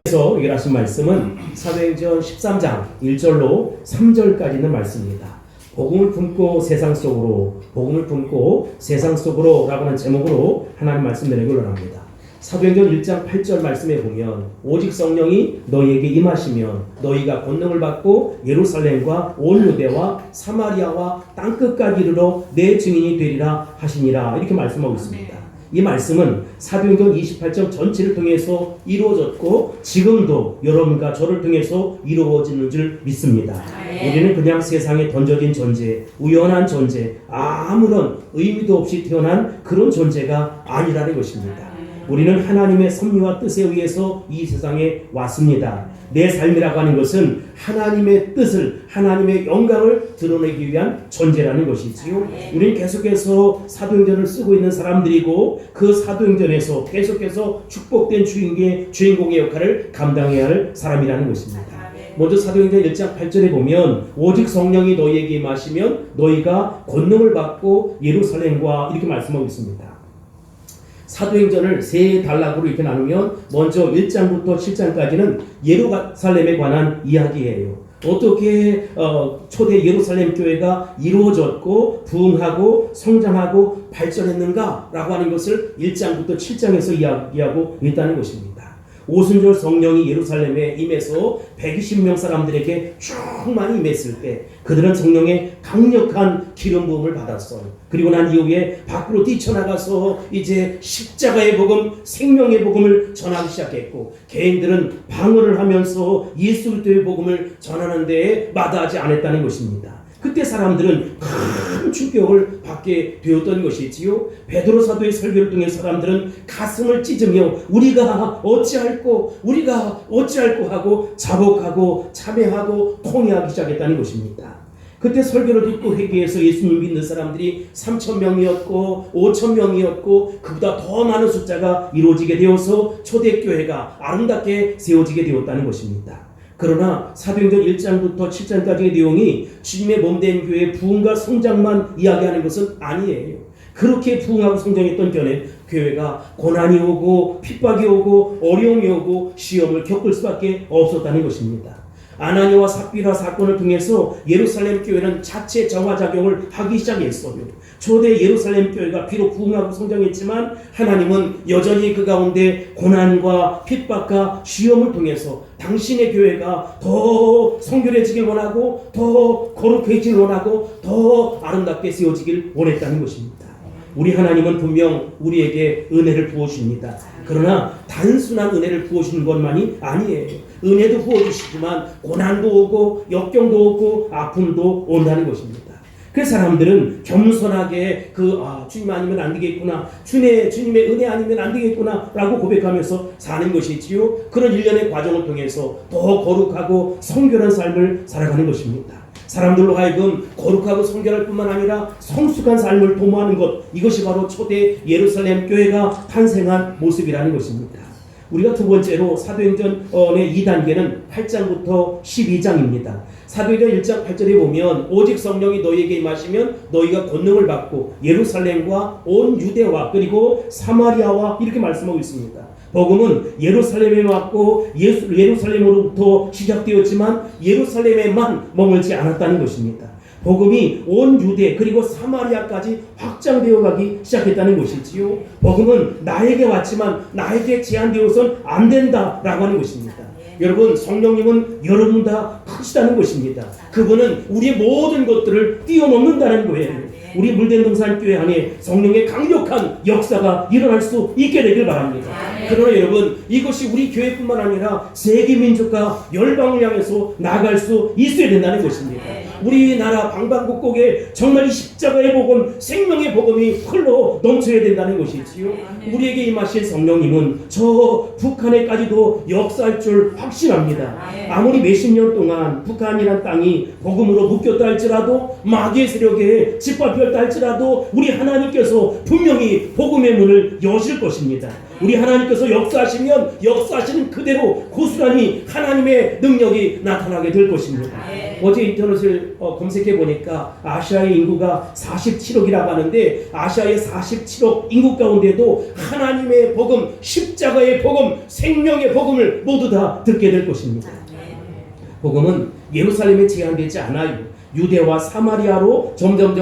그래서 여기 하신 말씀은 사도행전 13장 1절로 3절까지 있는 말씀입니다. 복음을 품고 세상 속으로, 복음을 품고 세상 속으로 라고 하는 제목으로 하나님 말씀 내리고 원합니다. 사도행전 1장 8절 말씀에 보면 오직 성령이 너희에게 임하시면 너희가 권능을 받고 예루살렘과 온 유대와 사마리아와 땅끝까지 이르러 내 증인이 되리라 하시니라, 이렇게 말씀하고 있습니다. 이 말씀은 사도행전 28장 전체를 통해서 이루어졌고 지금도 여러분과 저를 통해서 이루어지는 줄 믿습니다. 우리는 그냥 세상에 던져진 존재, 우연한 존재, 아무런 의미도 없이 태어난 그런 존재가 아니라는 것입니다. 우리는 하나님의 섭리와 뜻에 의해서 이 세상에 왔습니다. 내 삶이라고 하는 것은 하나님의 뜻을, 하나님의 영광을 드러내기 위한 존재라는 것이지요. 우리는 계속해서 사도행전을 쓰고 있는 사람들이고 그 사도행전에서 계속해서 축복된 주인공의 역할을 감당해야 할 사람이라는 것입니다. 먼저 사도행전 1장 8절에 보면 오직 성령이 너희에게 임하시면 너희가 권능을 받고 예루살렘과, 이렇게 말씀하고 있습니다. 사도행전을 세 단락으로 이렇게 나누면 먼저 1장부터 7장까지는 예루살렘에 관한 이야기예요. 어떻게 초대 예루살렘 교회가 이루어졌고 부흥하고 성장하고 발전했는가 라고 하는 것을 1장부터 7장에서 이야기하고 있다는 것입니다. 오순절 성령이 예루살렘에 임해서 120명 사람들에게 충만히 임했을 때 그들은 성령의 강력한 기름 부음을 받았어요. 그리고 난 이후에 밖으로 뛰쳐나가서 이제 십자가의 복음, 생명의 복음을 전하기 시작했고 개인들은 방언을 하면서 예수 그리스도의 복음을 전하는 데에 마다하지 않았다는 것입니다. 그때 사람들은 큰 충격을 받게 되었던 것이지요. 베드로 사도의 설교를 통해 사람들은 가슴을 찢으며 우리가 어찌할꼬 하고 자복하고 참회하고 통회하기 시작했다는 것입니다. 그때 설교를 듣고 회개해서 예수님 믿는 사람들이 3,000명이었고 5,000명이었고 그보다 더 많은 숫자가 이루어지게 되어서 초대교회가 아름답게 세워지게 되었다는 것입니다. 그러나 사도행전 1장부터 7장까지의 내용이 주님의 몸된 교회의 부흥과 성장만 이야기하는 것은 아니에요. 그렇게 부흥하고 성장했던 교회가 고난이 오고 핍박이 오고 어려움이 오고 시험을 겪을 수밖에 없었다는 것입니다. 아나니아와 삽비라 사건을 통해서 예루살렘 교회는 자체 정화작용을 하기 시작했어요. 초대 예루살렘 교회가 비록 부흥하고 성장했지만 하나님은 여전히 그 가운데 고난과 핍박과 시험을 통해서 당신의 교회가 더 성결해지길 원하고 더 거룩해지길 원하고 더 아름답게 세워지길 원했다는 것입니다. 우리 하나님은 분명 우리에게 은혜를 부어주십니다. 그러나 단순한 은혜를 부어주는 것만이 아니에요. 은혜도 부어주시지만 고난도 오고 역경도 오고 아픔도 온다는 것입니다. 그 사람들은 겸손하게 주님 아니면 안 되겠구나, 주님의 은혜 아니면 안 되겠구나 라고 고백하면서 사는 것이지요. 그런 일련의 과정을 통해서 더 거룩하고 성결한 삶을 살아가는 것입니다. 사람들로 하여금 거룩하고 성결할 뿐만 아니라 성숙한 삶을 도모하는 것, 이것이 바로 초대 예루살렘 교회가 탄생한 모습이라는 것입니다. 우리가 두 번째로 사도행전의 2단계는 8장부터 12장입니다. 사도행전 1장 8절에 보면 오직 성령이 너희에게 임하시면 너희가 권능을 받고 예루살렘과 온 유대와 그리고 사마리아와, 이렇게 말씀하고 있습니다. 복음은 예루살렘에 왔고 예루살렘으로부터 시작되었지만 예루살렘에만 머물지 않았다는 것입니다. 복음이 온 유대 그리고 사마리아까지 확장되어 가기 시작했다는 것이지요. 복음은 나에게 왔지만 나에게 제한되어서는 안 된다라고 하는 것입니다. 여러분, 성령님은 여러분보다 크시다는 것입니다. 그분은 우리의 모든 것들을 뛰어넘는다는 거예요. 우리 물된동산 교회 안에 성령의 강력한 역사가 일어날 수 있게 되길 바랍니다. 그러나 여러분, 이것이 우리 교회뿐만 아니라 세계 민족과 열방을 향해서 나아갈 수 있어야 된다는 것입니다. 우리나라 방방곡곡에 정말 이 십자가의 복음, 생명의 복음이 흘러 넘쳐야 된다는 것이지요. 우리에게 임하신 성령님은 저 북한에까지도 역사할 줄 확신합니다. 아무리 몇십 년 동안 북한이란 땅이 복음으로 묶였다 할지라도, 마귀의 세력에 짓밟혔다 할지라도 우리 하나님께서 분명히 복음의 문을 여실 것입니다. 우리 하나님께서 역사하시면 역사하시는 그대로 고스란히 하나님의 능력이 나타나게 될 것입니다. 어제 인터넷을 검색해 보니까 아시아의 인구가 47억이라고 하는데 하나의 47억 인구 가운데도 하나님의 복음, 십자가의 복음, 생명의 복음을 모두 다 듣게 될 것입니다. 복음은 예루살렘에 제한되지 않아요. 유대와 사마리아로 점점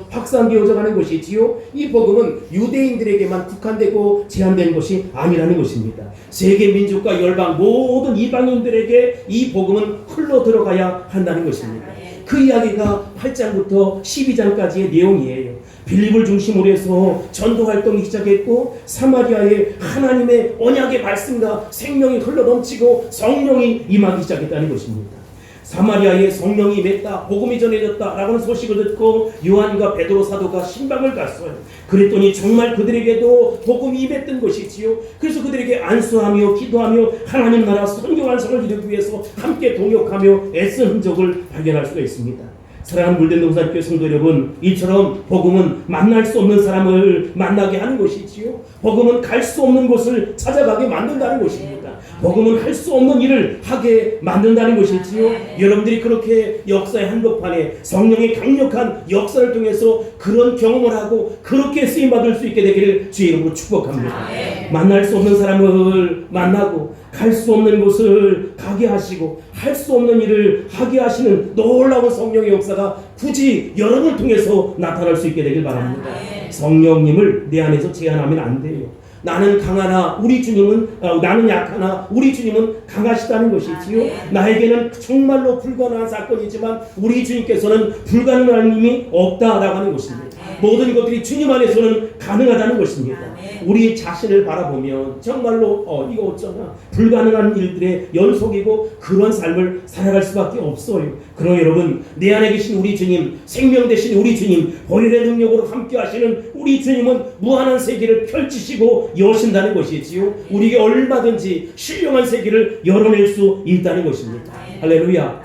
확산되어져 가는 것이지요. 이 복음은 유대인들에게만 국한되고 제한된 것이 아니라는 것입니다. 세계 민족과 열방 모든 이방인들에게 이 복음은 흘러 들어가야 한다는 것입니다. 그 이야기가 8장부터 12장까지의 내용이에요. 빌립을 중심으로 해서 전도 활동이 시작했고 사마리아에 하나님의 언약의 말씀과 생명이 흘러 넘치고 성령이 임하기 시작했다는 것입니다. 사마리아에 성령이 임했다, 복음이 전해졌다라고 하는 소식을 듣고 요한과 베드로 사도가 신방을 갔어요. 그랬더니 정말 그들에게도 복음이 임했던 것이지요. 그래서 그들에게 안수하며 기도하며 하나님 나라 선교 완성을 이루기 위해서 함께 동역하며 애쓴 흔적을 발견할 수가 있습니다. 사랑하는 물된 동산교회 성도 여러분, 이처럼 복음은 만날 수 없는 사람을 만나게 하는 것이지요. 복음은 갈 수 없는 곳을 찾아가게 만든다는 것입니다. 복음은 할 수 없는 일을 하게 만든다는 것이지요. 여러분들이 그렇게 역사의 한복판에 성령의 강력한 역사를 통해서 그런 경험을 하고 그렇게 쓰임받을 수 있게 되기를 주의 이름으로 축복합니다. 만날 수 없는 사람을 만나고 갈 수 없는 곳을 가게 하시고 할 수 없는 일을 하게 하시는 놀라운 성령의 역사가 굳이 여러분을 통해서 나타날 수 있게 되길 바랍니다. 성령님을 내 안에서 제한하면 안 돼요. 나는 강하나 우리 주님은 나는 약하나 우리 주님은 강하시다는 것이지요. 나에게는 정말로 불가능한 사건이지만 우리 주님께서는 불가능한 힘이 없다라고 하는 것입니다. 모든 것들이 주님 안에서는 가능하다는 것입니다. 우리 자신을 바라보면 정말로 이거 어쩌나 불가능한 일들의 연속이고 그런 삶을 살아갈 수밖에 없어요. 그러나 여러분, 내 안에 계신 우리 주님, 생명 되신 우리 주님, 보혈의 능력으로 함께 하시는 우리 주님은 무한한 세계를 펼치시고 여신다는 것이지요. 우리에게 얼마든지 신령한 세계를 열어낼 수 있다는 것입니다. 할렐루야.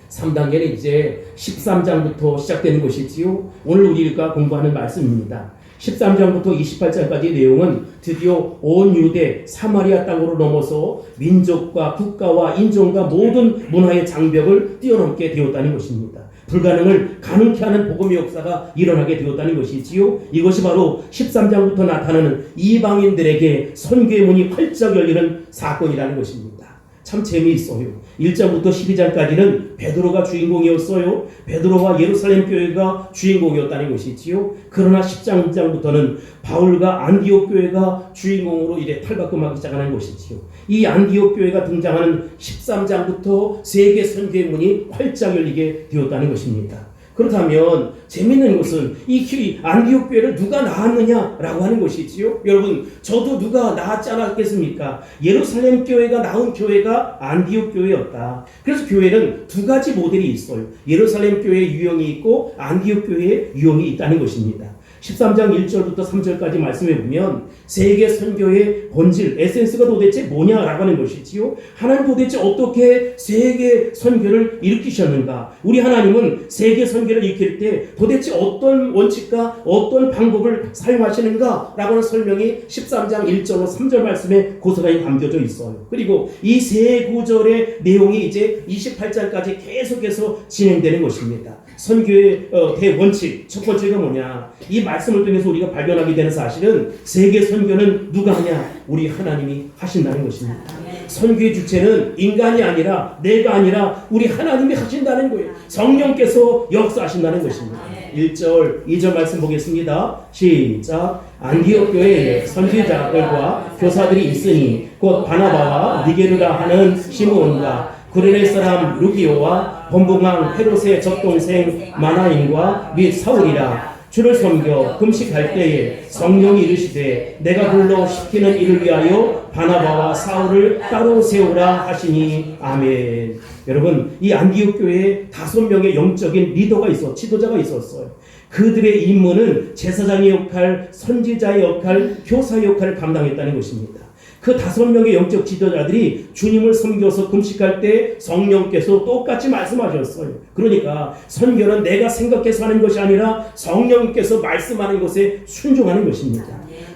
3단계는 이제 13장부터 시작되는 것이지요. 오늘 우리가 공부하는 말씀입니다. 13장부터 28장까지의 내용은 드디어 온 유대 사마리아 땅으로 넘어서 민족과 국가와 인종과 모든 문화의 장벽을 뛰어넘게 되었다는 것입니다. 불가능을 가능케 하는 복음의 역사가 일어나게 되었다는 것이지요. 이것이 바로 13장부터 나타나는 이방인들에게 선교의 문이 활짝 열리는 사건이라는 것입니다. 참 재미있어요. 1장부터 12장까지는 베드로가 주인공이었어요. 베드로와 예루살렘 교회가 주인공이었다는 것이지요. 그러나 10장부터는 바울과 안디옥 교회가 주인공으로 이래 탈바꿈하기 시작하는 것이지요. 이 안디옥 교회가 등장하는 13장부터 세계 선교의 문이 활짝 열리게 되었다는 것입니다. 그렇다면 재밌는 것은 이 안디옥 교회를 누가 낳았느냐라고 하는 것이지요. 여러분, 저도 누가 낳았지 않았겠습니까? 예루살렘 교회가 낳은 교회가 안디옥 교회였다. 그래서 교회는 두 가지 모델이 있어요. 예루살렘 교회의 유형이 있고 안디옥 교회의 유형이 있다는 것입니다. 13장 1절부터 3절까지 말씀해 보면 세계 선교의 본질, 에센스가 도대체 뭐냐라고 하는 것이지요. 하나님 도대체 어떻게 세계 선교를 일으키셨는가? 우리 하나님은 세계 선교를 일으킬 때 도대체 어떤 원칙과 어떤 방법을 사용하시는가? 라고 하는 설명이 13장 1절로 3절 말씀에 고스란히 담겨져 있어요. 그리고 이 세 구절의 내용이 이제 28장까지 계속해서 진행되는 것입니다. 선교의 대원칙, 첫 번째가 뭐냐? 이 말씀을 통해서 우리가 발견하게 되는 사실은 세계 선교는 누가 하냐? 우리 하나님이 하신다는 것입니다. 선교의 주체는 인간이 아니라 내가 아니라 우리 하나님이 하신다는 거예요. 성령께서 역사하신다는 것입니다. 1절, 2절 말씀 보겠습니다. 시작. 안디옥 교회에 선지자들과 교사들이 있으니 곧 바나바와 니게르라 하는 시므온과 구레네 사람 루기오와 번붕왕 헤롯의 젖동생 마나인과 및 사울이라. 주를 섬겨 금식할 때에 성령이 이르시되 내가 불러 시키는 이를 위하여 바나바와 사울을 따로 세우라 하시니 아멘. 여러분, 이 안디옥 교회에 5명의 영적인 리더가 지도자가 있었어요. 그들의 임무는 제사장의 역할, 선지자의 역할, 교사의 역할을 감당했다는 것입니다. 그 5명의 영적 지도자들이 주님을 섬겨서 금식할 때 성령께서 똑같이 말씀하셨어요. 그러니까 선교는 내가 생각해서 하는 것이 아니라 성령께서 말씀하는 것에 순종하는 것입니다.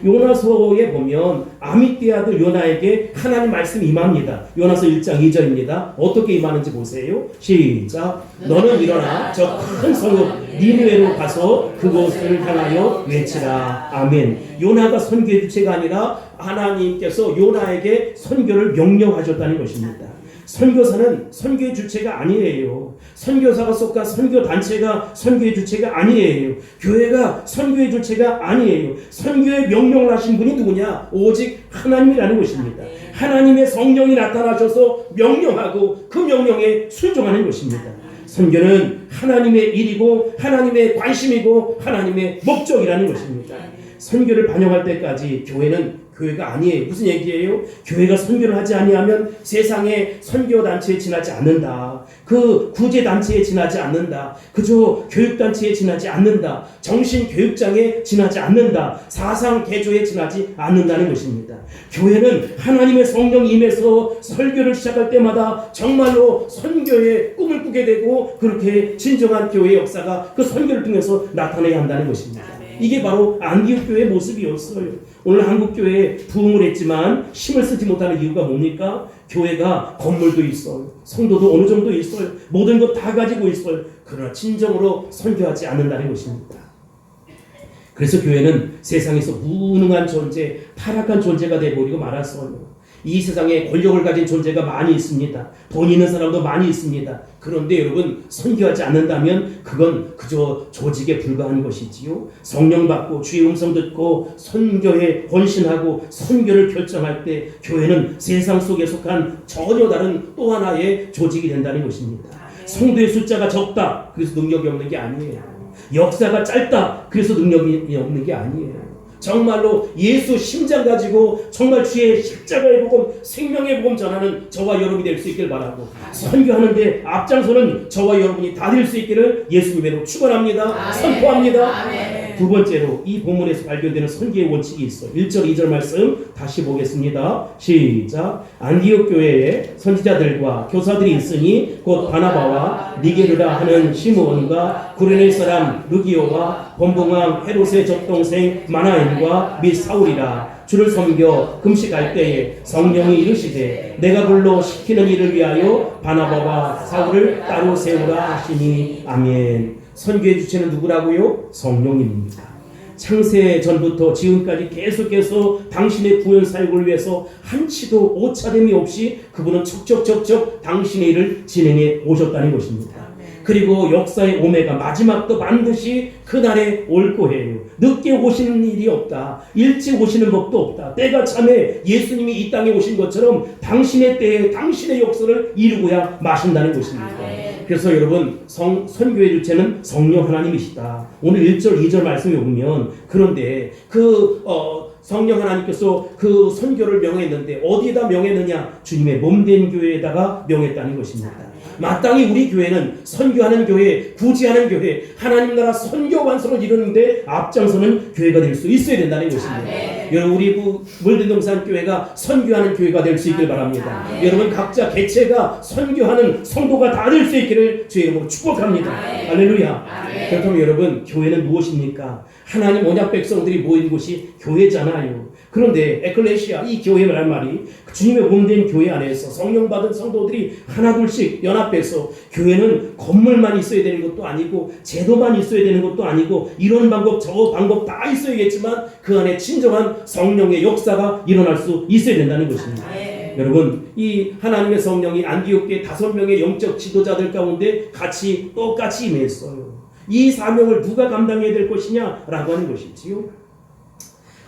요나서에 보면 아미떼 아들 요나에게 하나님 말씀이 임합니다. 요나서 1장 2절입니다. 어떻게 임하는지 보세요. 시작. 너는 일어나 저 큰 성읍 니느웨로 가서 그곳을 향하여 외치라. 아멘. 요나가 선교의 주체가 아니라 하나님께서 요나에게 선교를 명령하셨다는 것입니다. 선교사는 선교의 주체가 아니에요. 선교사가 속한 선교단체가 선교의 주체가 아니에요. 교회가 선교의 주체가 아니에요. 선교의 명령을 하신 분이 누구냐? 오직 하나님이라는 것입니다. 하나님의 성령이 나타나셔서 명령하고 그 명령에 순종하는 것입니다. 선교는 하나님의 일이고 하나님의 관심이고 하나님의 목적이라는 것입니다. 선교를 반영할 때까지 교회가 아니에요. 무슨 얘기예요? 교회가 선교를 하지 아니하면 세상의 선교단체에 지나지 않는다. 그 구제단체에 지나지 않는다. 그저 교육단체에 지나지 않는다. 정신교육장에 지나지 않는다. 사상개조에 지나지 않는다는 것입니다. 교회는 하나님의 성령이 임해서 설교를 시작할 때마다 정말로 선교의 꿈을 꾸게 되고 그렇게 진정한 교회의 역사가 그 선교를 통해서 나타나야 한다는 것입니다. 이게 바로 안디옥 교회의 모습이었어요. 오늘 한국 교회에 부흥을 했지만 힘을 쓰지 못하는 이유가 뭡니까? 교회가 건물도 있어요. 성도도 어느 정도 있어요. 모든 것 다 가지고 있어요. 그러나 진정으로 선교하지 않는다는 것입니다. 그래서 교회는 세상에서 무능한 존재, 타락한 존재가 되어버리고 말았어요. 이 세상에 권력을 가진 존재가 많이 있습니다. 돈 있는 사람도 많이 있습니다. 그런데 여러분 선교하지 않는다면 그건 그저 조직에 불과한 것이지요. 성령 받고 주의 음성 듣고 선교에 헌신하고 선교를 결정할 때 교회는 세상 속에 속한 전혀 다른 또 하나의 조직이 된다는 것입니다. 성도의 숫자가 적다. 그래서 능력이 없는 게 아니에요. 역사가 짧다. 그래서 능력이 없는 게 아니에요. 정말로 예수 심장 가지고 정말 주의 십자가의 복음, 생명의 복음 전하는 저와 여러분이 될 수 있길 바라고 선교하는데 앞장서는 저와 여러분이 다 될 수 있기를 예수님으로 축원합니다. 선포합니다. 아멘. 두 번째로 이 본문에서 발견되는 선교의 원칙이 있어요. 1절 2절 말씀 다시 보겠습니다. 시작. 안디옥 교회에 선지자들과 교사들이 있으니 곧 바나바와 니게르라 하는 시므온과 구레네 사람 루기오와 범봉왕 헤롯의 젖동생 마나엔과 및 사울이라. 주를 섬겨 금식할 때에 성령이 이르시되 내가 불러 시키는 일을 위하여 바나바와 사울을 따로 세우라 하시니. 아멘. 선교의 주체는 누구라고요? 성령님입니다. 창세 전부터 지금까지 계속해서 당신의 구원 사역을 위해서 한치도 오차됨이 없이 그분은 척척척척 당신의 일을 진행해 오셨다는 것입니다. 그리고 역사의 오메가 마지막도 반드시 그날에 올 거예요. 늦게 오시는 일이 없다. 일찍 오시는 법도 없다. 때가 참에 예수님이 이 땅에 오신 것처럼 당신의 때에 당신의 역사를 이루고야 마신다는 것입니다. 그래서 여러분 선교의 주체는 성령 하나님이시다. 오늘 1절 2절 말씀에 보면 그런데 성령 하나님께서 그 선교를 명했는데 어디에다 명했느냐? 주님의 몸된 교회에다가 명했다는 것입니다. 마땅히 우리 교회는 선교하는 교회, 구제하는 교회, 하나님 나라 선교 완성을 이루는데 앞장서는 교회가 될 수 있어야 된다는 것입니다. 여러분 우리 물대동산 교회가 선교하는 교회가 될 수 있길 바랍니다. 여러분 각자 개체가 선교하는 성도가 다 될 수 있기를 주의 이름으로 축복합니다. 할렐루야. 그렇다면 여러분 교회는 무엇입니까? 하나님 언약 백성들이 모인 곳이 교회잖아요. 그런데 에클레시아 이 교회란 말이 주님의 몸된 교회 안에서 성령 받은 성도들이 하나둘씩 연합해서 교회는 건물만 있어야 되는 것도 아니고 제도만 있어야 되는 것도 아니고 이런 방법 저 방법 다 있어야겠지만 그 안에 진정한 성령의 역사가 일어날 수 있어야 된다는 것입니다. 여러분 이 하나님의 성령이 안디옥교회 5명의 영적 지도자들 가운데 같이 똑같이 임했어요. 이 사명을 누가 감당해야 될 것이냐라고 하는 것이지요.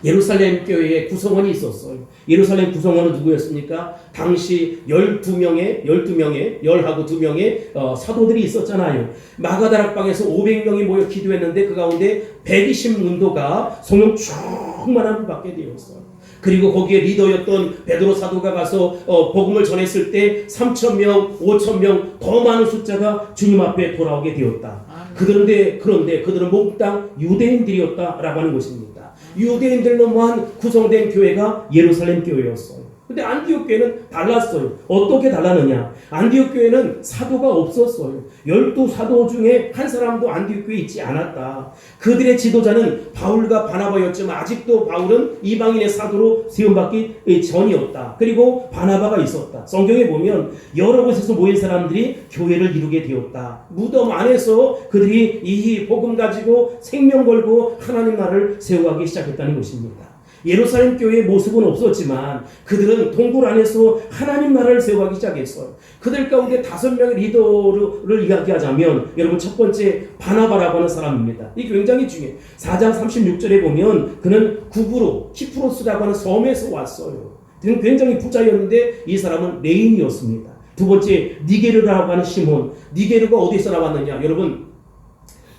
예루살렘 교회에 구성원이 있었어요. 예루살렘 구성원은 누구였습니까? 당시 12명의 10하고 2명의 사도들이 있었잖아요. 마가다락방에서 500명이 모여 기도했는데 그 가운데 120문도가 성령 충만함을 받게 되었어요. 그리고 거기에 리더였던 베드로 사도가 가서 복음을 전했을 때 3,000명, 5,000명 더 많은 숫자가 주님 앞에 돌아오게 되었다. 그런데 그들은 몽땅 유대인들이었다라고 하는 것입니다. 유대인들로만 구성된 교회가 예루살렘 교회였어요. 근데 안디옥 교회는 달랐어요. 어떻게 달랐느냐? 안디옥 교회는 사도가 없었어요. 12사도 중에 한 사람도 안디옥 교회에 있지 않았다. 그들의 지도자는 바울과 바나바였지만 아직도 바울은 이방인의 사도로 세움받기 전이었다. 그리고 바나바가 있었다. 성경에 보면 여러 곳에서 모인 사람들이 교회를 이루게 되었다. 무덤 안에서 그들이 이 복음 가지고 생명 걸고 하나님 나라를 세워가기 시작했다는 것입니다. 예루살렘 교회의 모습은 없었지만 그들은 동굴 안에서 하나님 나라를 세워가기 시작했어요. 그들 가운데 5명의 리더를 이야기하자면 여러분 첫 번째 바나바라고 하는 사람입니다. 이 굉장히 중요해요. 4장 36절에 보면 그는 구브로 키프로스라고 하는 섬에서 왔어요. 그는 굉장히 부자였는데 이 사람은 레인이었습니다. 두 번째 니게르라고 하는 시몬. 니게르가 어디서 나왔느냐? 여러분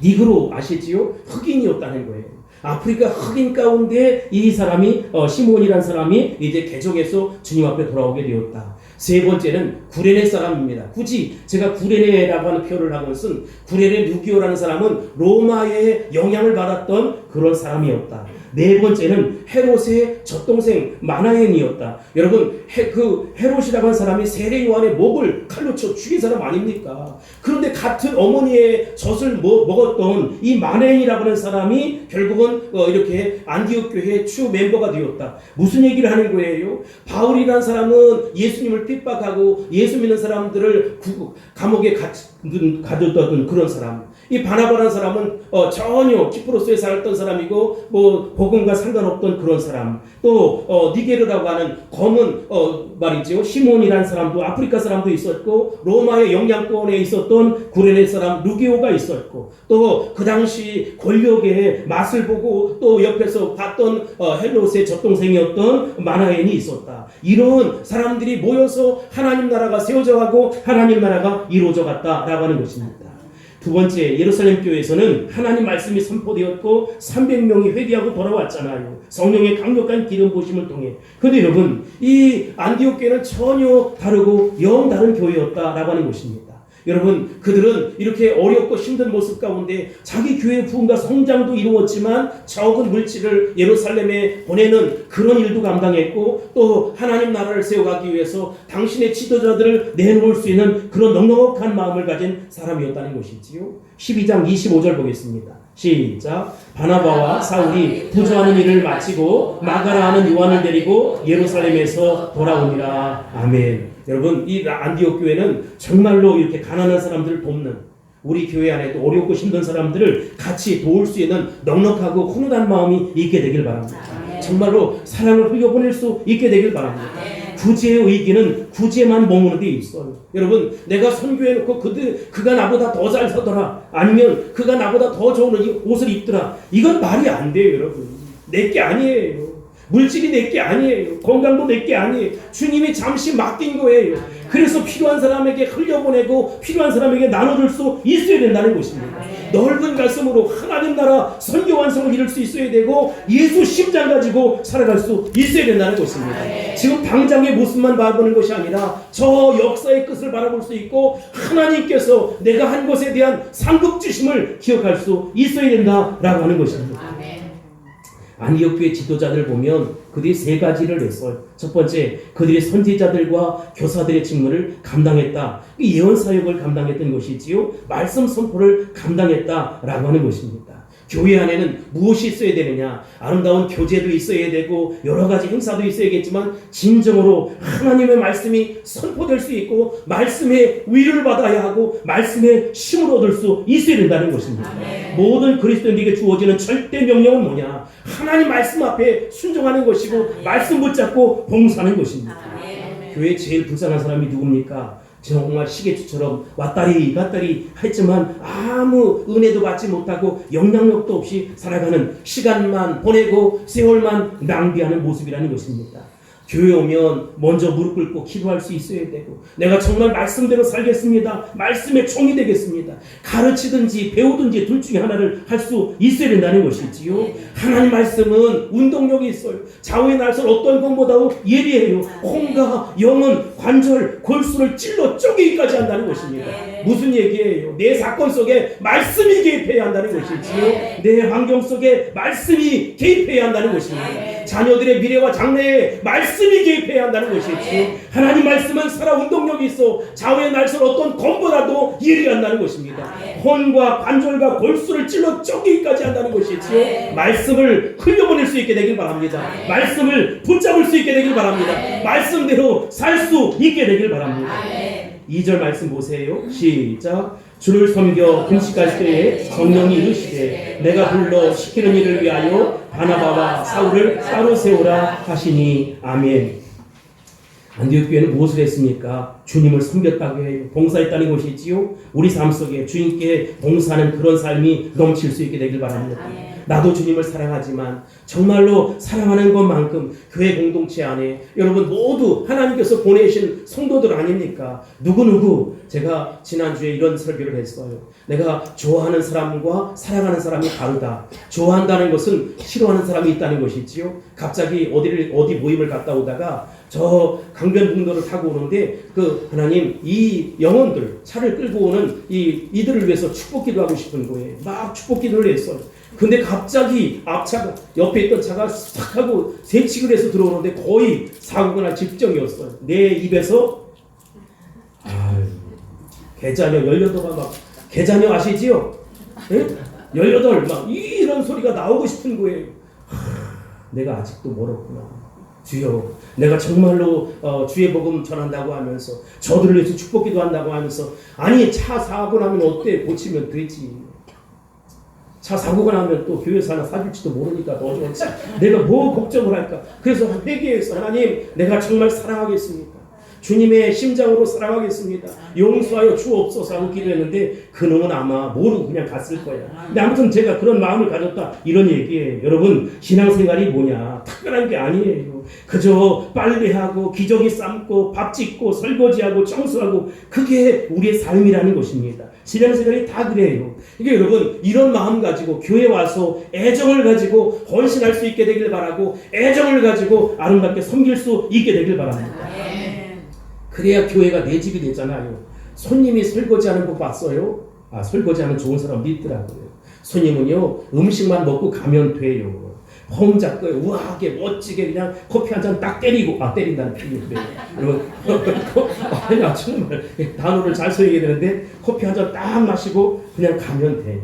니그로 아시지요? 흑인이었다는 거예요. 아프리카 흑인 가운데 이 사람이 시몬이라는 사람이 이제 개종해서 주님 앞에 돌아오게 되었다. 세 번째는 구레네 사람입니다. 굳이 제가 구레네라고 하는 표현을 한 것은 구레네 누기오라는 사람은 로마의 영향을 받았던 그런 사람이었다. 네 번째는 헤롯의 젖동생 마나엔이었다. 여러분 헤롯이라고 하는 사람이 세례 요한의 목을 칼로 쳐 죽인 사람 아닙니까? 그런데 같은 어머니의 젖을 먹었던 이 마나엔이라고 하는 사람이 결국은 이렇게 안디옥 교회의 주 멤버가 되었다. 무슨 얘기를 하는 거예요? 바울이라는 사람은 예수님을 핍박하고 예수 믿는 사람들을 감옥에 가뒀던 그런 사람. 이 바나바라는 사람은 전혀 키프로스에 살았던 사람이고 복음과 상관없던 그런 사람. 또 니게르라고 하는 검은 말이죠. 시몬이라는 사람도 아프리카 사람도 있었고 로마의 영향권에 있었던 구레네 사람 루기오가 있었고 또 그 당시 권력의 맛을 보고 또 옆에서 봤던 헬롯의 젖동생이었던 마나엔이 있었다. 이런 사람들이 모여서 하나님 나라가 세워져 가고 하나님 나라가 이루어져 갔다라고 하는 것입니다. 두 번째, 예루살렘 교회에서는 하나님 말씀이 선포되었고 300명이 회개하고 돌아왔잖아요. 성령의 강력한 기름 부으심을 통해. 그런데 여러분, 이 안디옥 교회는 전혀 다르고 영 다른 교회였다라고 하는 것입니다. 여러분, 그들은 이렇게 어렵고 힘든 모습 가운데 자기 교회 부흥과 성장도 이루었지만 적은 물질을 예루살렘에 보내는 그런 일도 감당했고 또 하나님 나라를 세워가기 위해서 당신의 지도자들을 내놓을 수 있는 그런 넉넉한 마음을 가진 사람이었다는 것이지요. 12장 25절 보겠습니다. 시작. 바나바와 사울이 부조하는 일을 마치고 마가라 하는 요한을 데리고 예루살렘에서 돌아오니라. 아멘. 여러분, 이 안디옥 교회는 정말로 이렇게 가난한 사람들을 돕는, 우리 교회 안에도 어렵고 힘든 사람들을 같이 도울 수 있는 넉넉하고 훈훈한 마음이 있게 되길 바랍니다. 정말로 사랑을 흘려보낼 수 있게 되길 바랍니다. 구제의 의기는 구제만 머무는 데 있어요. 여러분, 내가 선교해놓고 그가 나보다 더 잘 서더라, 아니면 그가 나보다 더 좋은 옷을 입더라, 이건 말이 안 돼요. 여러분, 내게 아니에요. 물질이 내게 아니에요. 건강도 내게 아니에요. 주님이 잠시 맡긴 거예요. 그래서 필요한 사람에게 흘려보내고 필요한 사람에게 나눠줄 수 있어야 된다는 것입니다. 넓은 가슴으로 하나님 나라 선교 완성을 이룰 수 있어야 되고 예수 심장 가지고 살아갈 수 있어야 된다는 것입니다. 지금 당장의 모습만 바라보는 것이 아니라 저 역사의 끝을 바라볼 수 있고 하나님께서 내가 한 것에 대한 상급 주심을 기억할 수 있어야 된다라고 하는 것입니다. 안디옥 교회 지도자들 보면 그들이 세 가지를 했어요. 첫 번째, 그들이 선지자들과 교사들의 직무를 감당했다. 예언 사역을 감당했던 것이지요. 말씀 선포를 감당했다라고 하는 것입니다. 교회 안에는 무엇이 있어야 되느냐? 아름다운 교제도 있어야 되고 여러 가지 행사도 있어야겠지만 진정으로 하나님의 말씀이 선포될 수 있고 말씀의 위를 받아야 하고 말씀의 힘을 얻을 수 있어야 된다는 것입니다. 모든 그리스도인에게 주어지는 절대 명령은 뭐냐? 하나님 말씀 앞에 순종하는 것이고 말씀 붙잡고 봉사하는 것입니다. 교회에 제일 불쌍한 사람이 누굽니까? 정말 시계추처럼 왔다리 갔다리 했지만 아무 은혜도 받지 못하고 영향력도 없이 살아가는, 시간만 보내고 세월만 낭비하는 모습이라는 것입니다. 교회 오면 먼저 무릎 꿇고 기도할 수 있어야 되고, 내가 정말 말씀대로 살겠습니다, 말씀의 종이 되겠습니다, 가르치든지 배우든지 둘 중에 하나를 할 수 있어야 된다는 것이지요. 하나님 말씀은 운동력이 있어요. 좌우의 날선 어떤 것보다도 예리해요. 혼과 영은 관절 골수를 찔러 쪼개기까지 한다는 것입니다. 무슨 얘기예요? 내 사건 속에 말씀이 개입해야 한다는 것이지요. 내 환경 속에 말씀이 개입해야 한다는 것입니다. 자녀들의 미래와 장래에 말씀이 개입해야 한다는 것이지요. 하나님 말씀은 살아 운동력이 있어 좌우의 날선 어떤 검보다도 예리한다는 것입니다. 혼과 관절과 골수를 찔러 쪼개기까지 한다는 것이지요. 말씀을 흘려보낼 수 있게 되길 바랍니다. 말씀을 붙잡을 수 있게 되길 바랍니다. 말씀대로 살 수 있게 되길 바랍니다. 2절 말씀 보세요. 시작. 주를 섬겨 금식할 때에 성령이 이르시되 내가 불러 시키는 일을 위하여 바나바와 사울을 따로 세우라 하시니 아멘. 안디옥 교회는 무엇을 했습니까? 주님을 섬겼다고 해요. 봉사했다는 것이지요. 우리 삶 속에 주님께 봉사하는 그런 삶이 넘칠 수 있게 되길 바랍니다. 나도 주님을 사랑하지만 정말로 사랑하는 것만큼 교회 공동체 안에 여러분 모두 하나님께서 보내신 성도들 아닙니까? 누구누구 제가 지난주에 이런 설교를 했어요. 내가 좋아하는 사람과 사랑하는 사람이 다르다. 좋아한다는 것은 싫어하는 사람이 있다는 것이지요. 갑자기 어디 모임을 갔다 오다가 저 강변북로를 타고 오는데 그 하나님 이 영혼들 차를 끌고 오는 이들을 위해서 축복기도 하고 싶은 거예요. 막 축복기도를 했어요. 근데 갑자기 앞차가 옆에 있던 차가 싹 하고 새치기를 해서 들어오는데 거의 사고가 날 직전이었어요. 내 입에서 개자녀 18가 막 개자녀 아시지요? 예? 18 막 이런 소리가 나오고 싶은 거예요. 내가 아직도 멀었구나. 주여, 내가 정말로 주의 복음 전한다고 하면서 저들을 위해서 축복기도 한다고 하면서 아니 차 사고 나면 어때? 고치면 되지. 차 사고가 나면 또 교회에서 하나 사줄지도 모르니까 더 좋지. 내가 뭐 걱정을 할까? 그래서 회개해서 하나님 내가 정말 사랑하겠습니다. 주님의 심장으로 사랑하겠습니다. 용서하여 주옵소서 하고 기도했는데 그놈은 아마 모르고 그냥 갔을 거야. 근데 아무튼 제가 그런 마음을 가졌다 이런 얘기예요. 여러분 신앙생활이 뭐냐? 특별한 게 아니에요. 그저 빨래하고 기저귀 삶고 밥 짓고 설거지하고 청소하고 그게 우리의 삶이라는 것입니다. 신앙생활이 다 그래요. 이게 여러분 이런 마음 가지고 교회 와서 애정을 가지고 헌신할 수 있게 되길 바라고 애정을 가지고 아름답게 섬길 수 있게 되길 바랍니다. 그래야 교회가 내 집이 되잖아요. 손님이 설거지하는 거 봤어요? 설거지하는 좋은 사람도 있더라고요. 손님은요 음식만 먹고 가면 돼요. 폼 잡고 우아하게 멋지게 그냥 커피 한 잔 딱 때리고 때린다는 표현인데 여러분 아니 정말 단어를 잘 써야 되는데 커피 한 잔 딱 마시고 그냥 가면 돼요.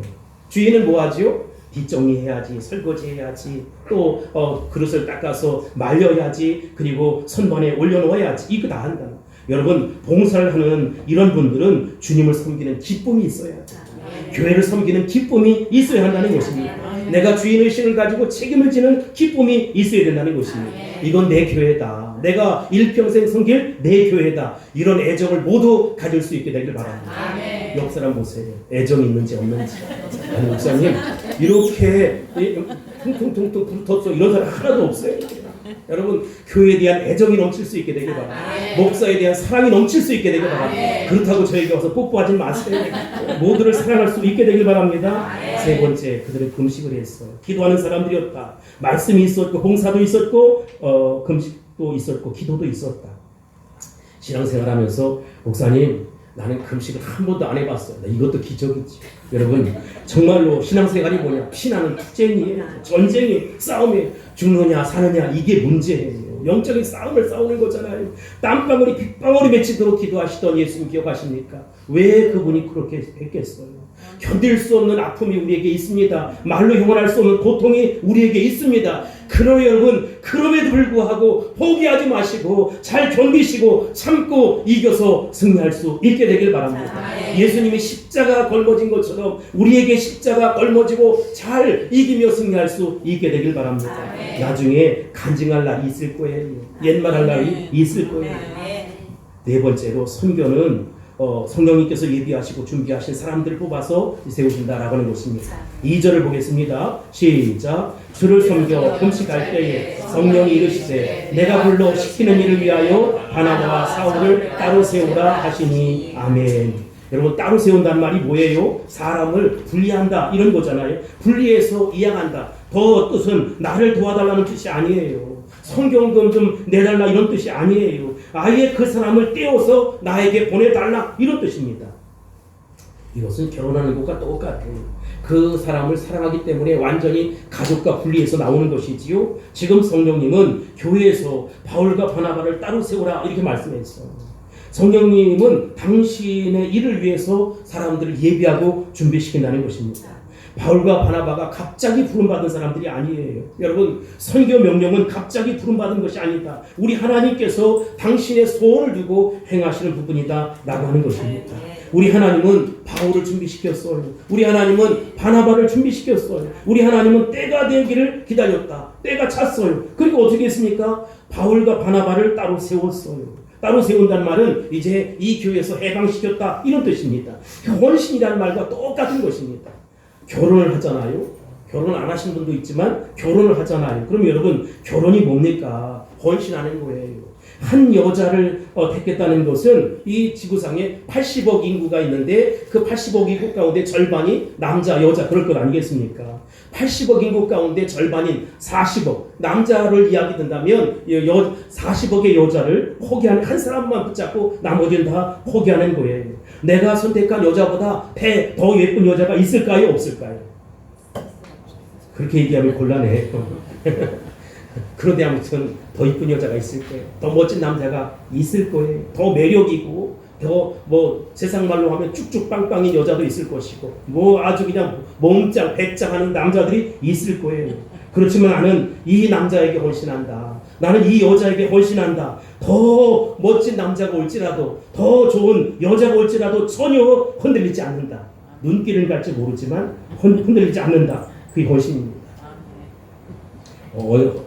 주인은 뭐 하지요? 뒷정리해야지, 설거지해야지, 또 그릇을 닦아서 말려야지, 그리고 선반에 올려놓아야지. 이거 다 한다. 여러분 봉사를 하는 이런 분들은 주님을 섬기는 기쁨이 있어야 돼요. 교회를 섬기는 기쁨이 있어야 한다는 것입니다. 내가 주인의식을 가지고 책임을 지는 기쁨이 있어야 된다는 것입니다. 이건 내 교회다. 내가 일평생 섬길 내 교회다. 이런 애정을 모두 가질 수 있게 되길 바랍니다. 옆 사람 보세요. 애정이 있는지 없는지. 아니 목사님 이렇게 퉁퉁퉁퉁 붙었어 이런 사람 하나도 없어요. 여러분 교회에 대한 애정이 넘칠 수 있게 되길 바랍니다. 목사에 대한 사랑이 넘칠 수 있게 되길 바랍니다. 그렇다고 저에게 와서 뽀뽀하지 마세요. 모두를 사랑할 수 있게 되길 바랍니다. 세 번째, 그들은 금식을 했어요. 기도하는 사람들이었다. 말씀이 있었고 봉사도 있었고 금식도 있었고 기도도 있었다. 신앙생활하면서 목사님 나는 금식을 한 번도 안 해봤어요. 이것도 기적이지. 여러분 정말로 신앙생활이 뭐냐? 피나는 투쟁이에요. 전쟁이 싸움이에요. 죽느냐 사느냐 이게 문제예요. 영적인 싸움을 싸우는 거잖아요. 땀방울이 빗방울이 맺히도록 기도하시던 예수님 기억하십니까? 왜 그분이 그렇게 했겠어요? 견딜 수 없는 아픔이 우리에게 있습니다. 말로 형언할 수 없는 고통이 우리에게 있습니다. 그러나 여러분 그럼에도 불구하고 포기하지 마시고 잘 견디시고 참고 이겨서 승리할 수 있게 되길 바랍니다. 예수님이 십자가 걸머진 것처럼 우리에게 십자가 걸머지고 잘 이기며 승리할 수 있게 되길 바랍니다. 나중에 간증할 날이 있을 거예요. 옛말할 날이 있을 거예요. 네 번째로 선교는 성령님께서 예비하시고 준비하신 사람들을 뽑아서 세우신다라고 하는 것입니다. 2절을 보겠습니다. 시작. 주를 섬겨 금식할 때에 성령이 이르시되 내가 불러 시키는 일을 위하여 바나바와 사울을 따로 세우라 하시니 아멘. 여러분 따로 세운다는 말이 뭐예요? 사람을 분리한다 이런 거잖아요. 분리해서 이양한다. 더 뜻은 나를 도와달라는 뜻이 아니에요. 성경금 좀 내달라 이런 뜻이 아니에요. 아예 그 사람을 떼어서 나에게 보내달라 이런 뜻입니다. 이것은 결혼하는 것과 똑같아요. 그 사람을 사랑하기 때문에 완전히 가족과 분리해서 나오는 것이지요. 지금 성령님은 교회에서 바울과 바나바를 따로 세우라 이렇게 말씀했어요. 성령님은 당신의 일을 위해서 사람들을 예비하고 준비시킨다는 것입니다. 바울과 바나바가 갑자기 부름받은 사람들이 아니에요. 여러분, 선교 명령은 갑자기 부름받은 것이 아니다. 우리 하나님께서 당신의 소원을 두고 행하시는 부분이다 라고 하는 것입니다. 우리 하나님은 바울을 준비시켰어요. 우리 하나님은 바나바를 준비시켰어요. 우리 하나님은 때가 되기를 기다렸다. 때가 찼어요. 그리고 어떻게 했습니까? 바울과 바나바를 따로 세웠어요. 따로 세운다는 말은 이제 이 교회에서 해방시켰다 이런 뜻입니다. 헌신이라는 말과 똑같은 것입니다. 결혼을 하잖아요. 결혼 안 하신 분도 있지만 결혼을 하잖아요. 그럼 여러분, 결혼이 뭡니까? 헌신하는 거예요. 한 여자를 택했다는 것은 이 지구상에 80억 인구가 있는데 그 80억 인구 가운데 절반이 남자, 여자 그럴 것 아니겠습니까? 80억 인구 가운데 절반인 40억 남자를 이야기 든다면 40억의 여자를 포기하는 한 사람만 붙잡고 나머지는 다 포기하는 거예요. 내가 선택한 여자보다 배 더 예쁜 여자가 있을까요? 없을까요? 그렇게 얘기하면 곤란해요. 그런데 아무튼 더 이쁜 여자가 있을 거예요. 더 멋진 남자가 있을 거예요. 더 매력이고 더 세상 말로 하면 쭉쭉 빵빵인 여자도 있을 것이고 아주 그냥 몸짱 배짱하는 남자들이 있을 거예요. 그렇지만 나는 이 남자에게 헌신한다. 나는 이 여자에게 헌신한다. 더 멋진 남자가 올지라도 더 좋은 여자가 올지라도 전혀 흔들리지 않는다. 눈길은 갈지 모르지만 흔들리지 않는다. 그게 헌신입니다.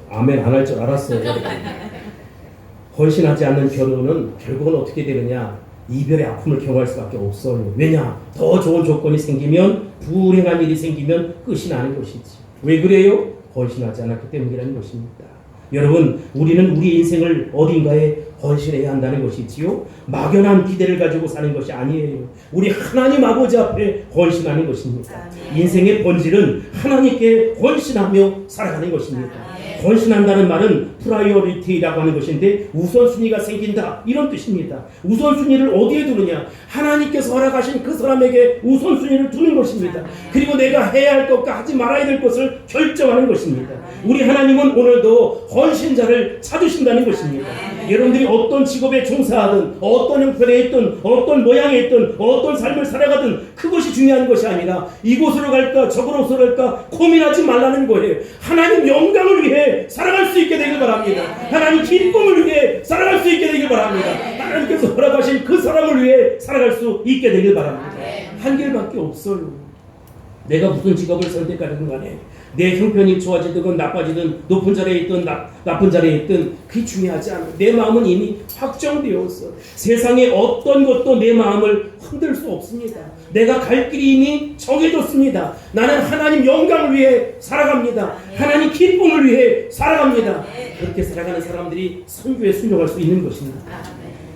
아멘 안 할 줄 알았어요. 헌신하지 않는 결혼은 결국은 어떻게 되느냐? 이별의 아픔을 경험할 수밖에 없어요. 왜냐? 더 좋은 조건이 생기면, 불행한 일이 생기면 끝이 나는 것이지. 왜 그래요? 헌신하지 않았기 때문이라는 것입니다. 여러분, 우리는 우리 인생을 어딘가에 헌신해야 한다는 것이지요. 막연한 기대를 가지고 사는 것이 아니에요. 우리 하나님 아버지 앞에 헌신하는 것입니다. 인생의 본질은 하나님께 헌신하며 살아가는 것입니다. 헌신한다는 말은 프라이어리티라고 하는 것인데 우선순위가 생긴다 이런 뜻입니다. 우선순위를 어디에 두느냐? 하나님께서 허락하신 그 사람에게 우선순위를 두는 것입니다. 그리고 내가 해야 할 것과 하지 말아야 될 것을 결정하는 것입니다. 우리 하나님은 오늘도 헌신자를 찾으신다는 것입니다. 여러분들이 어떤 직업에 종사하든 어떤 형편에 있든 어떤 모양에 있든 어떤 삶을 살아가든 그것이 중요한 것이 아니라 이곳으로 갈까 저곳으로 갈까 고민하지 말라는 거예요. 하나님 영광을 위해 살아갈 수 있게 되길 바랍니다. 하나님 기쁨을 위해 살아갈 수 있게 되길 바랍니다. 하나님께서 허락하신 그 사람을 위해 살아갈 수 있게 되길 바랍니다. 한 길밖에 없어요. 내가 무슨 직업을 선택하든 간에 내 형편이 좋아지든 나빠지든 높은 자리에 있든 나쁜 자리에 있든 그게 중요하지 않아. 내 마음은 이미 확정되었어. 세상에 어떤 것도 내 마음을 흔들 수 없습니다. 내가 갈 길이 이미 정해졌습니다. 나는 하나님 영광을 위해 살아갑니다. 하나님 기쁨을 위해 살아갑니다. 그렇게 살아가는 사람들이 선교에 순종할 수 있는 것입니다.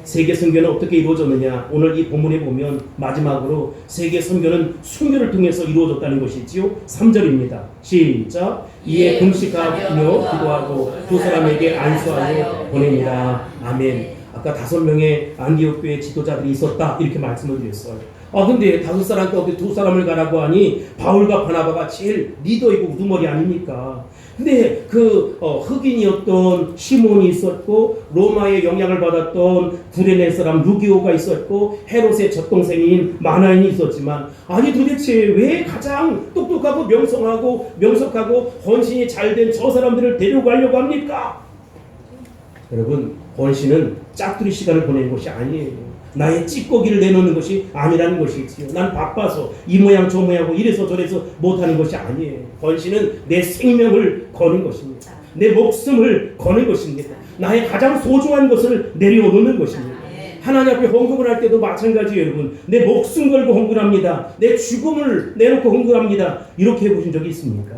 세계 선교는 어떻게 이루어졌느냐? 오늘 이 본문에 보면 마지막으로 세계 선교는 순교를 통해서 이루어졌다는 것이지요. 3절입니다. 시작. 이에 금식하며 기도하고 두 사람에게 안수하여 보냅니다. 아멘. 아까 5명의 안디옥 교회 지도자들이 있었다 이렇게 말씀을 드렸어요. 근데 5사람 가운데 2사람을 가라고 하니 바울과 바나바가 제일 리더이고 우두머리 아닙니까? 근데 흑인이었던 시몬이 있었고 로마의 영향을 받았던 구레네 사람 루기오가 있었고 헤롯의 젖동생인 마나인이 있었지만 아니 도대체 왜 가장 똑똑하고 명석하고 헌신이 잘된 저 사람들을 데려가려고 합니까? 여러분, 헌신은 짝두리 시간을 보내는 것이 아니에요. 나의 찌꺼기를 내놓는 것이 아니라는 것이지요. 난 바빠서 이 모양 저 모양하고 이래서 저래서 못하는 것이 아니에요. 헌신은 내 생명을 거는 것입니다. 내 목숨을 거는 것입니다. 나의 가장 소중한 것을 내려놓는 것입니다. 하나님 앞에 헌금을 할 때도 마찬가지예요. 여러분, 내 목숨 걸고 헌금합니다. 내 죽음을 내놓고 헌금합니다. 이렇게 해보신 적이 있습니까?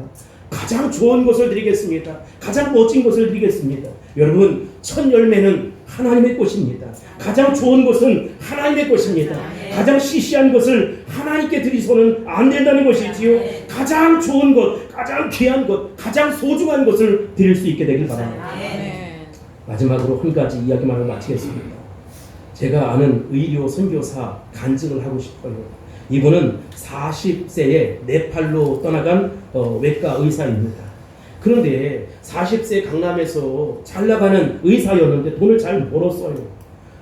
가장 좋은 것을 드리겠습니다. 가장 멋진 것을 드리겠습니다. 여러분, 첫 열매는 하나님의 것입니다. 가장 좋은 것은 하나님의 것입니다. 가장 시시한 것을 하나님께 드리서는 안 된다는 것이지요. 가장 좋은 것, 가장 귀한 것, 가장 소중한 것을 드릴 수 있게 되길 바랍니다. 마지막으로 한 가지 이야기만을 마치겠습니다. 제가 아는 의료 선교사 간증을 하고 싶어요. 이분은 40세에 네팔로 떠나간 외과 의사입니다. 그런데 40세 강남에서 잘 나가는 의사였는데 돈을 잘 벌었어요.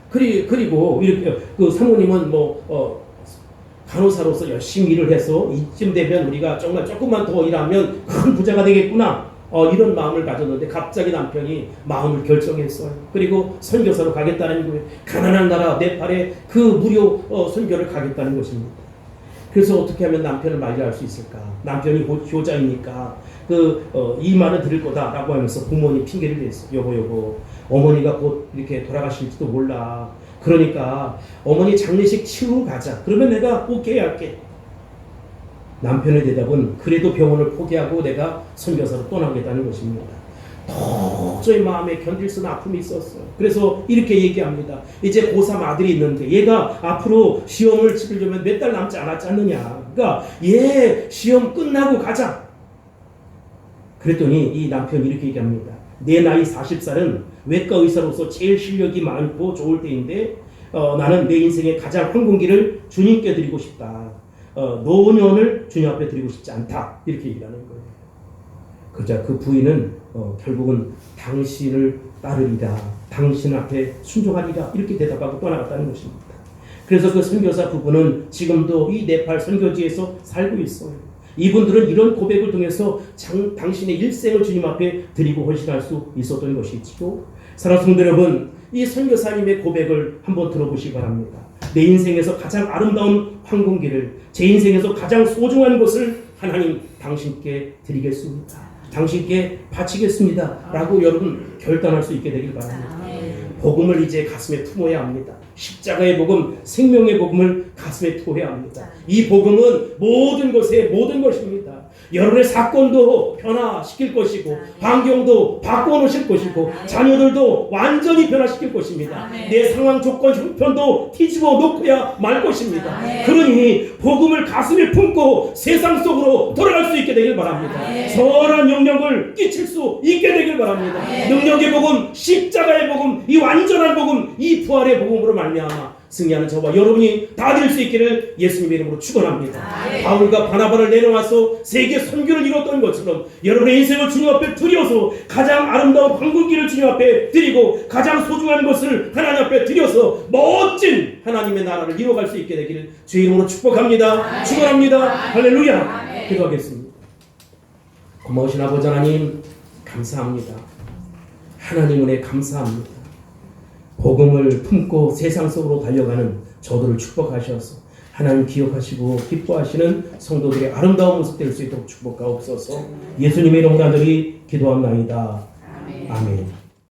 그리고 이렇게 그 사모님은 간호사로서 열심히 일을 해서 이쯤 되면 우리가 정말 조금만 더 일하면 큰 부자가 되겠구나. 이런 마음을 가졌는데 갑자기 남편이 마음을 결정했어요. 그리고 선교사로 가겠다는 거예요. 가난한 나라 네팔에 그 무료 선교를 가겠다는 것입니다. 그래서 어떻게 하면 남편을 만류할 수 있을까? 남편이 효자이니까 이 말을 들을 거다라고 하면서 부모님 핑계를 냈어요. 여보, 어머니가 곧 이렇게 돌아가실지도 몰라. 그러니까 어머니 장례식 치르고 가자. 그러면 내가 오케이 할게. 남편의 대답은 그래도 병원을 포기하고 내가 선교사로 떠나겠다는 것입니다. 도저히 마음에 견딜 수 없는 아픔이 있었어요. 그래서 이렇게 얘기합니다. 이제 고3 아들이 있는데 얘가 앞으로 시험을 치르려면 몇 달 남지 않았지 않느냐. 그러니까 얘 시험 끝나고 가자. 그랬더니 이 남편이 이렇게 얘기합니다. 내 나이 40살은 외과 의사로서 제일 실력이 많고 좋을 때인데 나는 내 인생의 가장 황금기를 주님께 드리고 싶다. 노년을 주님 앞에 드리고 싶지 않다. 이렇게 얘기하는 거예요. 그러자 그 부인은 결국은 당신을 따르리라. 당신 앞에 순종하리라. 이렇게 대답하고 떠나갔다는 것입니다. 그래서 그 선교사 부부는 지금도 이 네팔 선교지에서 살고 있어요. 이분들은 이런 고백을 통해서 당신의 일생을 주님 앞에 드리고 헌신할 수 있었던 것이지요. 사랑하는 성도 여러분, 이 선교사님의 고백을 한번 들어보시기 바랍니다. 내 인생에서 가장 아름다운 황금기를, 제 인생에서 가장 소중한 것을 하나님 당신께 드리겠습니다. 당신께 바치겠습니다. 라고 여러분 결단할 수 있게 되길 바랍니다. 복음을 이제 가슴에 품어야 합니다. 십자가의 복음, 생명의 복음을 가슴에 품어야 합니다. 이 복음은 모든 것의 모든 것입니다. 여러분의 사건도 변화시킬 것이고 환경도 바꿔놓으실 것이고 자녀들도 완전히 변화시킬 것입니다. 내 상황 조건 형편도 뒤집어 놓고야 말 것입니다. 그러니 복음을 가슴에 품고 세상 속으로 돌아갈 수 있게 되길 바랍니다. 선한 영향을 끼칠 수 있게 되길 바랍니다. 능력의 복음, 십자가의 복음, 이 완전한 복음, 이 부활의 복음으로 말미암아 승리하는 저와 여러분이 다 될 수 있기를 예수님의 이름으로 축원합니다. 바울과 바나바를 내려와서 세계 선교를 이뤘던 것처럼 여러분의 인생을 주님 앞에 드려서 가장 아름다운 황금기를 주님 앞에 드리고 가장 소중한 것을 하나님 앞에 드려서 멋진 하나님의 나라를 이뤄갈 수 있게 되기를 주의 이름으로 축복합니다. 축원합니다. 할렐루야. 기도하겠습니다. 고마우신 아버지 하나님 감사합니다. 하나님 은혜 감사합니다. 복음을 품고 세상 속으로 달려가는 저들을 축복하셔서 하나님 기억하시고 기뻐하시는 성도들의 아름다운 모습 될 수 있도록 축복하옵소서. 예수님의 이름으로 간절히 기도합나이다. 아멘.